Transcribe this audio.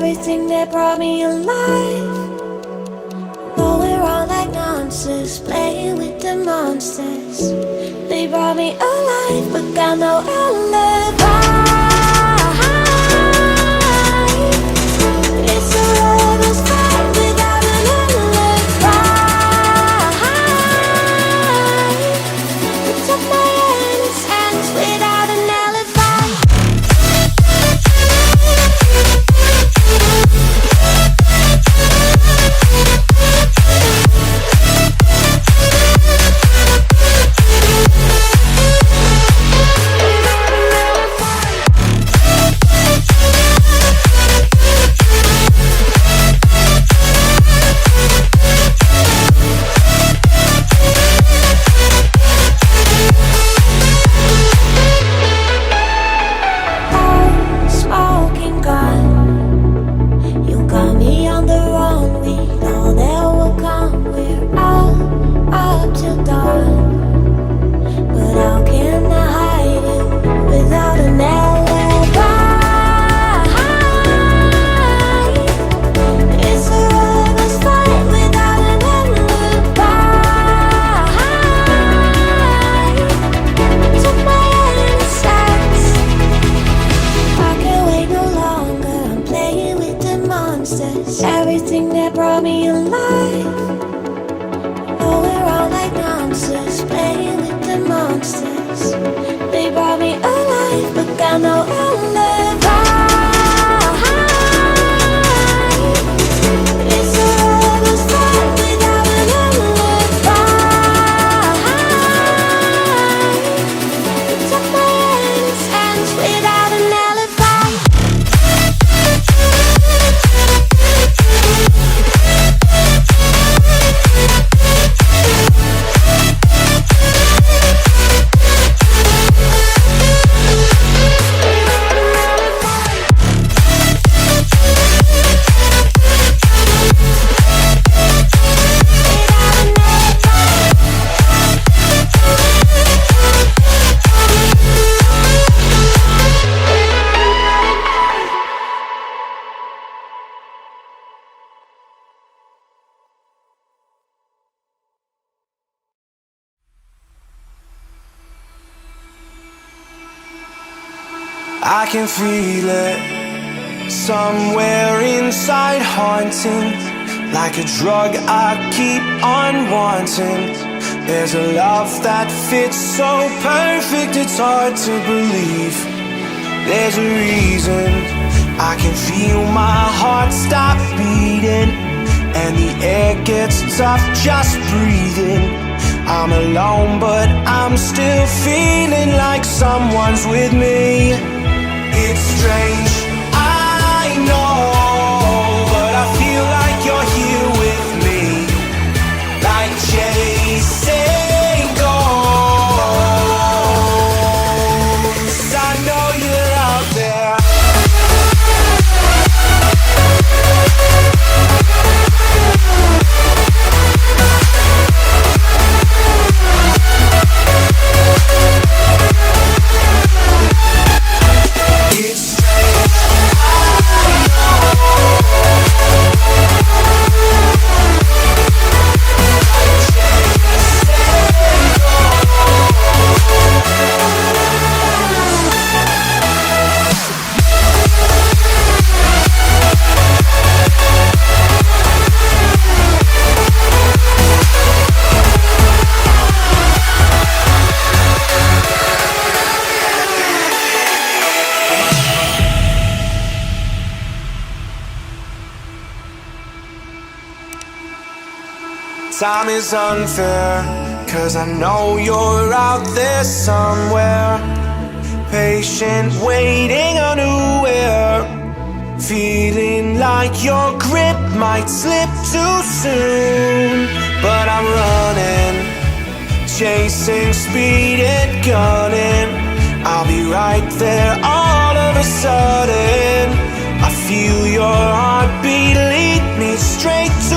everything that brought me alive. Though we're all like monsters, playing with the monsters. They brought me alive, but got no alibi. It's a lover's fight without an alibi. Took my hands without an alibi. Everything that brought me alive. Oh, we're all like monsters, playing with the monsters. They brought me alive, but got no alibi. It's a lover's fight without an alibi. Took my hands without an alibi. I can feel it somewhere inside, haunting like a drug I keep on wanting. There's a love that fits so perfect, it's hard to believe. There's a reason I can feel my heart stop beating, and the air gets tough just breathing. I'm alone, but I'm still feeling like someone's with me. It's strange, I know, but I feel like you're here with me, like chasing ghosts. I know you're out there. Time is unfair, 'cause I know you're out there somewhere, patient, waiting unaware, feeling like your grip might slip too soon. But I'm running, chasing speed and gunning. I'll be right there all of a sudden. I feel your heartbeat lead me straight to